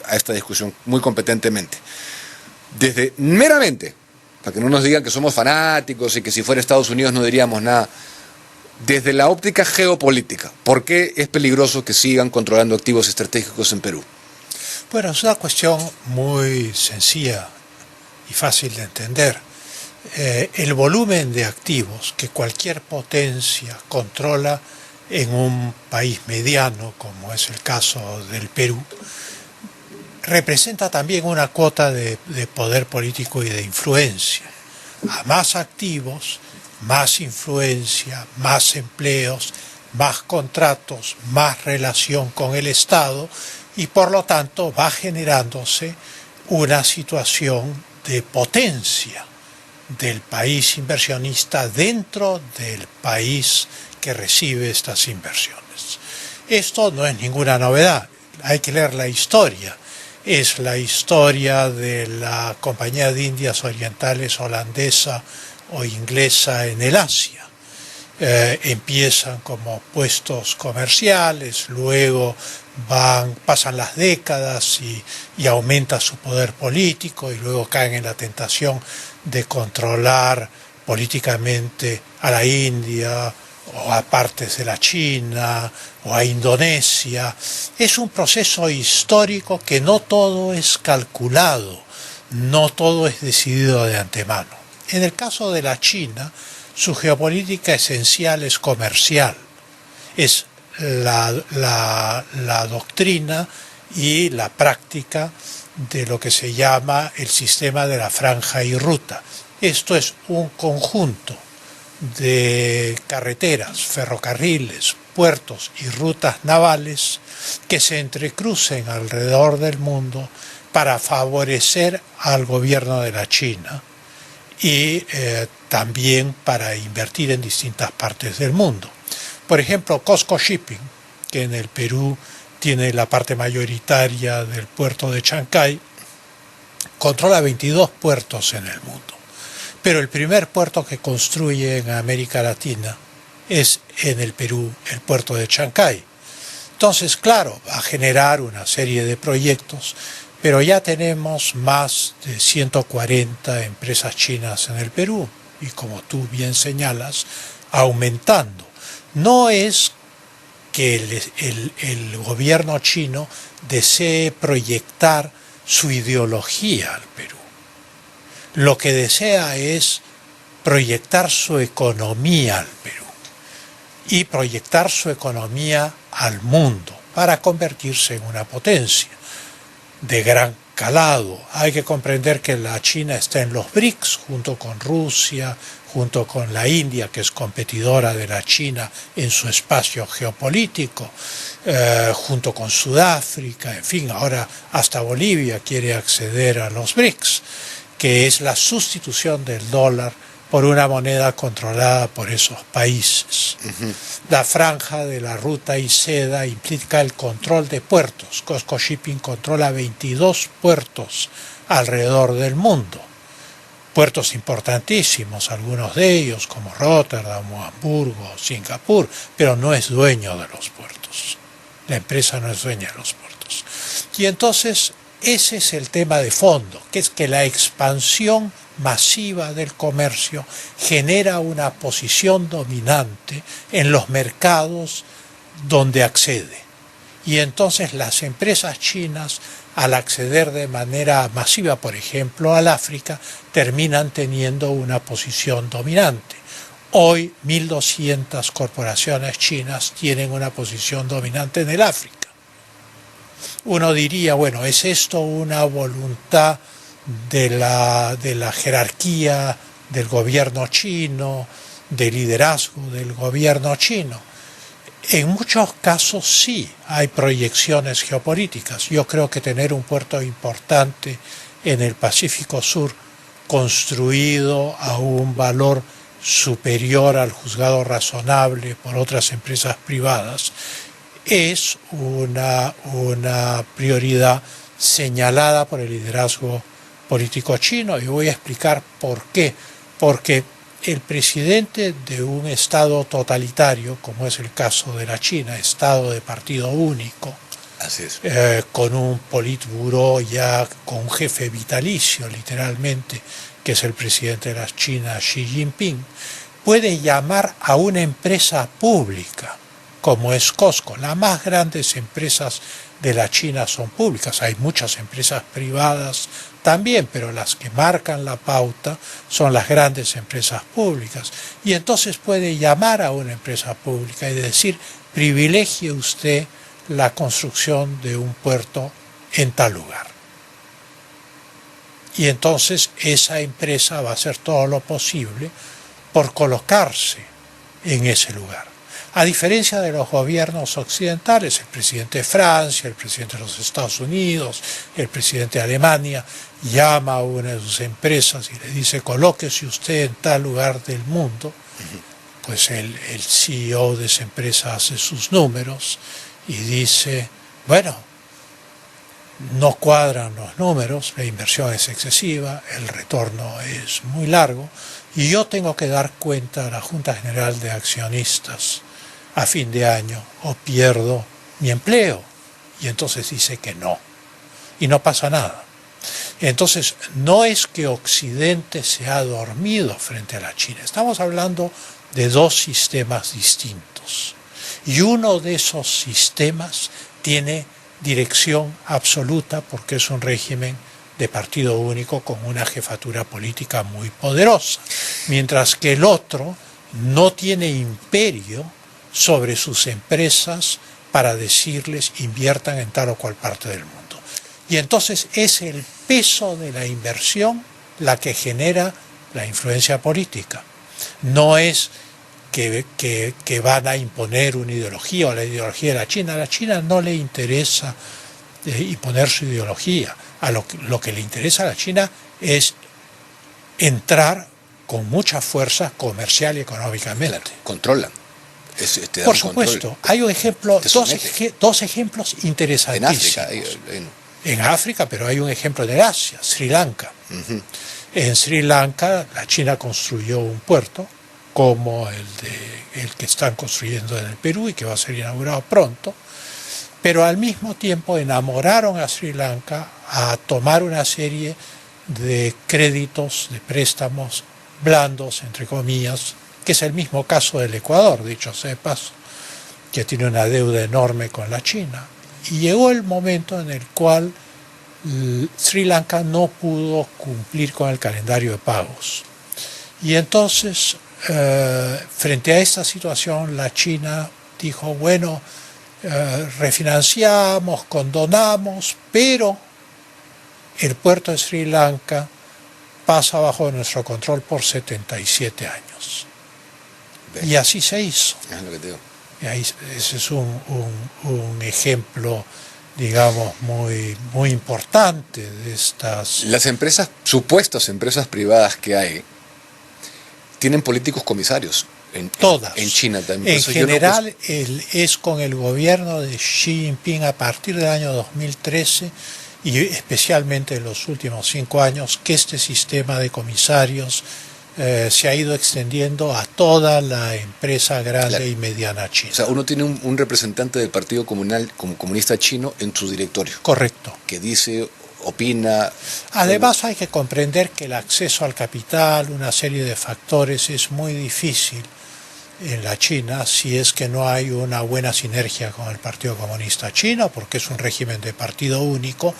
a esta discusión muy competentemente. Desde meramente, para que no nos digan que somos fanáticos y que si fuera Estados Unidos no diríamos nada, desde la óptica geopolítica, ¿por qué es peligroso que sigan controlando activos estratégicos en Perú? Bueno, es una cuestión muy sencilla y fácil de entender. El volumen de activos que cualquier potencia controla en un país mediano, como es el caso del Perú, representa también una cuota de poder político y de influencia. A más activos, más influencia, más empleos, más contratos, más relación con el Estado y por lo tanto va generándose una situación de potencia del país inversionista dentro del país que recibe estas inversiones. Esto no es ninguna novedad, hay que leer la historia. Es la historia de la Compañía de Indias Orientales holandesa o inglesa en el Asia. Empiezan como puestos comerciales, luego pasan las décadas y aumenta su poder político y luego caen en la tentación de controlar políticamente a la India o a partes de la China o a Indonesia. Es un proceso histórico que no todo es calculado, no todo es decidido de antemano. En el caso de la China, su geopolítica esencial es comercial, es la doctrina y la práctica de lo que se llama el sistema de la franja y ruta. Esto es un conjunto de carreteras, ferrocarriles, puertos y rutas navales que se entrecrucen alrededor del mundo para favorecer al gobierno de la China y también para invertir en distintas partes del mundo. Por ejemplo, COSCO Shipping, que en el Perú tiene la parte mayoritaria del puerto de Chancay, controla 22 puertos en el mundo. Pero el primer puerto que construye en América Latina es en el Perú, el puerto de Chancay. Entonces, claro, va a generar una serie de proyectos, pero ya tenemos más de 140 empresas chinas en el Perú y, como tú bien señalas, aumentando. No es que el gobierno chino desee proyectar su ideología al Perú. Lo que desea es proyectar su economía al Perú y proyectar su economía al mundo para convertirse en una potencia de gran calado. Hay que comprender que la China está en los BRICS junto con Rusia, junto con la India, que es competidora de la China en su espacio geopolítico, junto con Sudáfrica, en fin, ahora hasta Bolivia quiere acceder a los BRICS, que es la sustitución del dólar por una moneda controlada por esos países. La franja de la ruta y seda implica el control de puertos. COSCO Shipping controla 22 puertos alrededor del mundo. Puertos importantísimos, algunos de ellos como Rotterdam o Hamburgo, Singapur, pero no es dueño de los puertos. La empresa no es dueña de los puertos. Y entonces ese es el tema de fondo, que es que la expansión masiva del comercio genera una posición dominante en los mercados donde accede. Y entonces las empresas chinas, al acceder de manera masiva, por ejemplo, al África, terminan teniendo una posición dominante. Hoy 1.200 corporaciones chinas tienen una posición dominante en el África. Uno diría, bueno, ¿es esto una voluntad de la jerarquía del gobierno chino, del liderazgo del gobierno chino? En muchos casos sí hay proyecciones geopolíticas. Yo creo que tener un puerto importante en el Pacífico Sur, construido a un valor superior al juzgado razonable por otras empresas privadas, es una prioridad señalada por el liderazgo político chino, y voy a explicar por qué. Porque el presidente de un Estado totalitario, como es el caso de la China, Estado de partido único, Así es. Con un politburó ya con un jefe vitalicio, literalmente, que es el presidente de la China, Xi Jinping, puede llamar a una empresa pública, como es Costco. Las más grandes empresas de la China son públicas. Hay muchas empresas privadas también, pero las que marcan la pauta son las grandes empresas públicas. Y entonces puede llamar a una empresa pública y decir, privilegie usted la construcción de un puerto en tal lugar. Y entonces esa empresa va a hacer todo lo posible por colocarse en ese lugar. A diferencia de los gobiernos occidentales, el presidente de Francia, el presidente de los Estados Unidos, el presidente de Alemania, llama a una de sus empresas y le dice, colóquese usted en tal lugar del mundo. Pues el CEO de esa empresa hace sus números y dice, bueno, no cuadran los números, la inversión es excesiva, el retorno es muy largo y yo tengo que dar cuenta a la Junta General de Accionistas a fin de año o pierdo mi empleo. Y entonces dice que no. Y no pasa nada. Entonces no es que Occidente se ha dormido frente a la China. Estamos hablando de dos sistemas distintos. Y uno de esos sistemas tiene dirección absoluta porque es un régimen de partido único con una jefatura política muy poderosa, mientras que el otro no tiene imperio sobre sus empresas para decirles inviertan en tal o cual parte del mundo. Y entonces es el peso de la inversión la que genera la influencia política. No es que van a imponer una ideología o la ideología de la China. A la China no le interesa imponer su ideología. A lo que le interesa a la China es entrar con mucha fuerza comercial y económicamente. Claro, controlan. Por supuesto. Hay un ejemplo, dos ejemplos interesantísimos. En África, pero hay un ejemplo en Asia, Sri Lanka. Uh-huh. En Sri Lanka la China construyó un puerto como el que están construyendo en el Perú y que va a ser inaugurado pronto, pero al mismo tiempo enamoraron a Sri Lanka a tomar una serie de créditos, de préstamos blandos, entre comillas, que es el mismo caso del Ecuador, dicho sea de paso, que tiene una deuda enorme con la China. Y llegó el momento en el cual Sri Lanka no pudo cumplir con el calendario de pagos. Y entonces, frente a esta situación, la China dijo, bueno, refinanciamos, condonamos, pero el puerto de Sri Lanka pasa bajo nuestro control por 77 años. Y así se hizo. Es lo que te digo. Y ahí, ese es un ejemplo, digamos, muy importante de estas... Las empresas, supuestas empresas privadas que hay, tienen políticos comisarios. Todas. En China también. En general, es con el gobierno de Xi Jinping a partir del año 2013 y especialmente en los últimos 5 años que este sistema de comisarios se ha ido extendiendo a toda la empresa grande y mediana china. O sea, uno tiene un representante del Partido Comunista Chino en su directorio. Correcto. Que dice, opina... Además hay que comprender que el acceso al capital, una serie de factores, es muy difícil en la China si es que no hay una buena sinergia con el Partido Comunista Chino, porque es un régimen de partido único,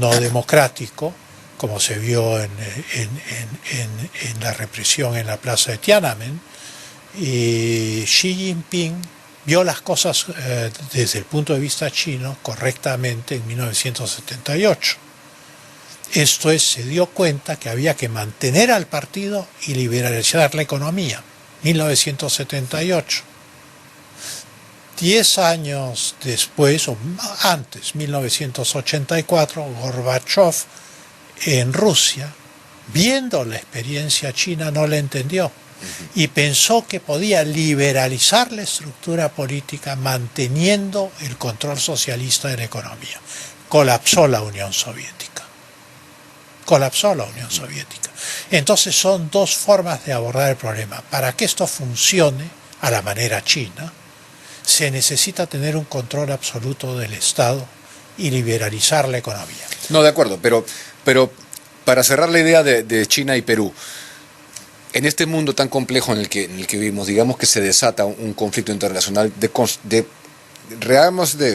no democrático, como se vio en la represión en la plaza de Tiananmen. Y Xi Jinping vio las cosas desde el punto de vista chino correctamente en 1978. Esto es, se dio cuenta que había que mantener al partido y liberalizar la economía. 1978. 10 años después, o antes, 1984, Gorbachev en Rusia, viendo la experiencia china, no la entendió y pensó que podía liberalizar la estructura política manteniendo el control socialista de la economía. Colapsó la Unión Soviética. Colapsó la Unión Soviética. Entonces son dos formas de abordar el problema. Para que esto funcione a la manera china, se necesita tener un control absoluto del Estado y liberalizar la economía. No, de acuerdo, pero para cerrar la idea de China y Perú, en este mundo tan complejo en el que vivimos, digamos que se desata un conflicto internacional de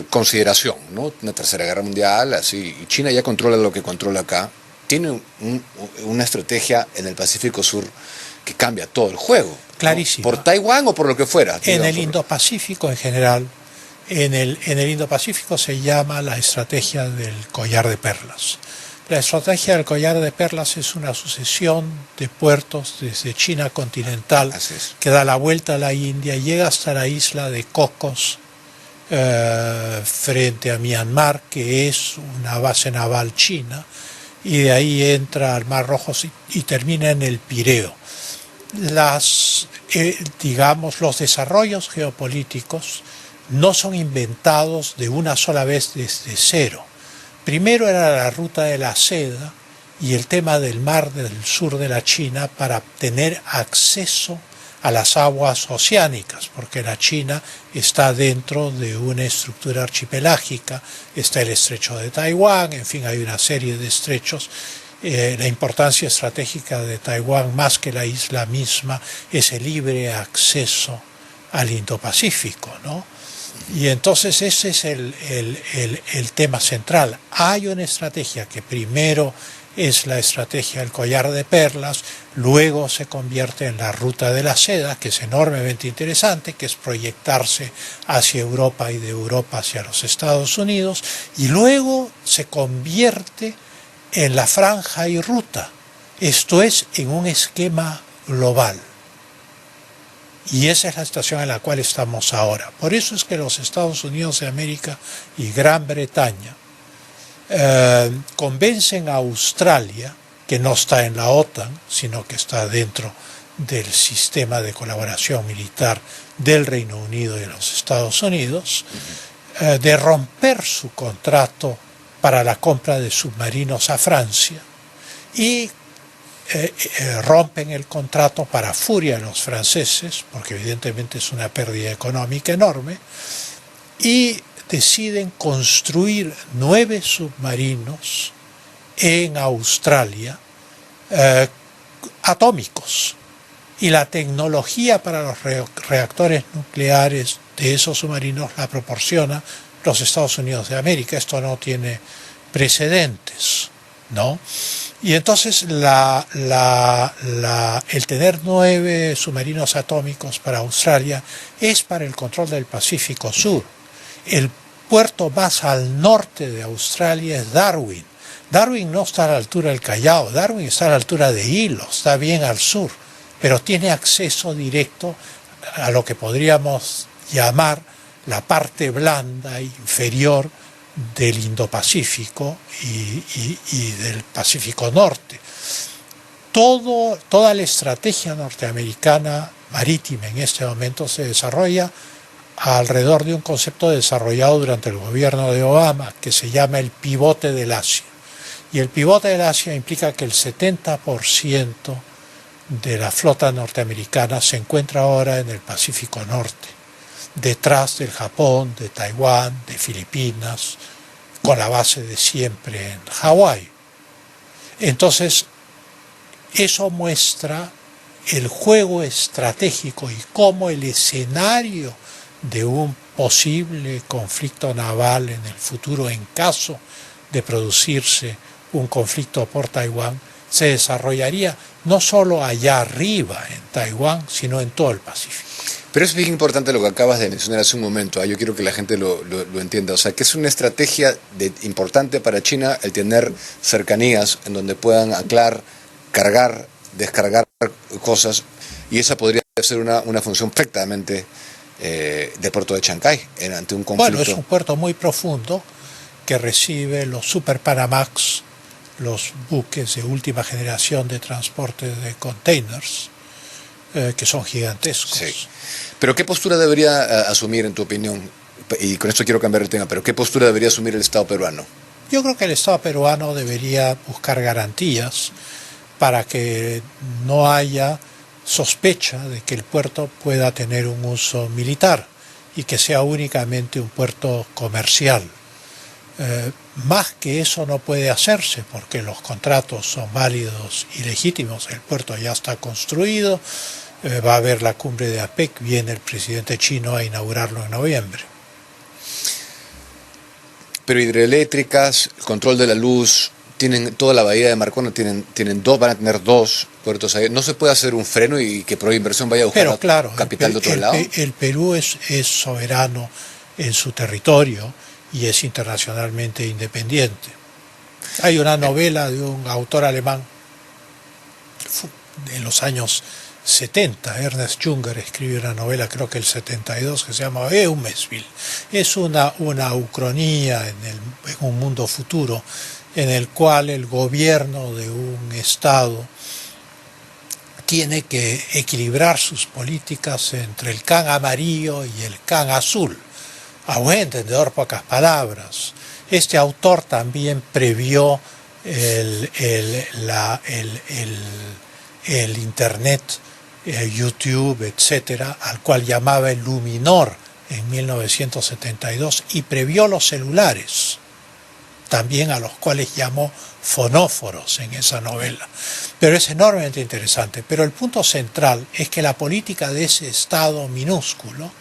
consideración, ¿no? Una tercera guerra mundial, así, y China ya controla lo que controla acá, tiene una estrategia en el Pacífico Sur que cambia todo el juego. Clarísimo. ¿No? ¿Por Taiwán o por lo que fuera? En el Indo-Pacífico en general, en el Indo-Pacífico se llama la estrategia del collar de perlas. La estrategia del collar de perlas es una sucesión de puertos desde China continental que da la vuelta a la India y llega hasta la isla de Cocos, frente a Myanmar, que es una base naval china, y de ahí entra al Mar Rojo y termina en el Pireo. Digamos, los desarrollos geopolíticos no son inventados de una sola vez desde cero. Primero era la ruta de la seda y el tema del mar del sur de la China para tener acceso a las aguas oceánicas, porque la China está dentro de una estructura archipelágica, está el estrecho de Taiwán, en fin, hay una serie de estrechos. La importancia estratégica de Taiwán, más que la isla misma, es el libre acceso al Indo-Pacífico, ¿no? Y entonces ese es el tema central. Hay una estrategia que primero es la estrategia del collar de perlas, luego se convierte en la ruta de la seda, que es enormemente interesante, que es proyectarse hacia Europa y de Europa hacia los Estados Unidos, y luego se convierte en la franja y ruta, esto es, en un esquema global. Y esa es la situación en la cual estamos ahora. Por eso es que los Estados Unidos de América y Gran Bretaña convencen a Australia, que no está en la OTAN, sino que está dentro del sistema de colaboración militar del Reino Unido y de los Estados Unidos, de romper su contrato para la compra de submarinos a Francia y rompen el contrato para furia de los franceses, porque evidentemente es una pérdida económica enorme, y deciden construir 9 submarinos en Australia atómicos. Y la tecnología para los reactores nucleares de esos submarinos la proporciona los Estados Unidos de América. Esto no tiene precedentes, ¿no? Y entonces el tener 9 submarinos atómicos para Australia es para el control del Pacífico Sur. El puerto más al norte de Australia es Darwin. Darwin no está a la altura del Callao, Darwin está a la altura de Hilo, está bien al sur, pero tiene acceso directo a lo que podríamos llamar la parte blanda inferior del Indo-Pacífico y del Pacífico Norte. Toda la estrategia norteamericana marítima en este momento se desarrolla alrededor de un concepto desarrollado durante el gobierno de Obama que se llama el pivote del Asia. Y el pivote del Asia implica que el 70% de la flota norteamericana se encuentra ahora en el Pacífico Norte, detrás del Japón, de Taiwán, de Filipinas, con la base de siempre en Hawái. Entonces, eso muestra el juego estratégico y cómo el escenario de un posible conflicto naval en el futuro, en caso de producirse un conflicto por Taiwán, se desarrollaría no solo allá arriba en Taiwán, sino en todo el Pacífico. Pero es bien importante lo que acabas de mencionar hace un momento. Yo quiero que la gente lo entienda. O sea, que es una estrategia importante para China el tener cercanías en donde puedan anclar, cargar, descargar cosas, y esa podría ser una función perfectamente de puerto de Chancay ante un conflicto. Bueno, es un puerto muy profundo que recibe los Super Panamax, los buques de última generación de transporte de containers, que son gigantescos. Sí. Pero ¿qué postura debería asumir, en tu opinión? Y con esto quiero cambiar el tema, pero ¿qué postura debería asumir el Estado peruano? Yo creo que el Estado peruano debería buscar garantías para que no haya sospecha de que el puerto pueda tener un uso militar y que sea únicamente un puerto comercial. Más que eso no puede hacerse porque los contratos son válidos y legítimos, el puerto ya está construido, va a haber la cumbre de APEC, viene el presidente chino a inaugurarlo en noviembre. Pero hidroeléctricas, el control de la luz, tienen toda la bahía de Marcona, tienen dos, van a tener dos puertos ahí. ¿No se puede hacer un freno y que Proinversión vaya a buscar capital de otro lado? El Perú es soberano en su territorio y es internacionalmente independiente. Hay una novela de un autor alemán en los años 70, Ernest Junger escribió una novela, creo que el 72, que se llama Eumesville. Es una ucronía en un mundo futuro en el cual el gobierno de un estado tiene que equilibrar sus políticas entre el can amarillo y el can azul. A buen entendedor, pocas palabras. Este autor también previó el Internet, YouTube, etcétera, al cual llamaba el Luminor en 1972, y previó los celulares, también a los cuales llamó fonóforos en esa novela. Pero es enormemente interesante. Pero el punto central es que la política de ese Estado minúsculo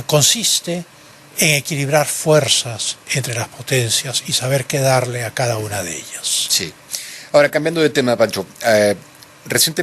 consiste en equilibrar fuerzas entre las potencias y saber qué darle a cada una de ellas. Sí. Ahora, cambiando de tema, Pancho, recientemente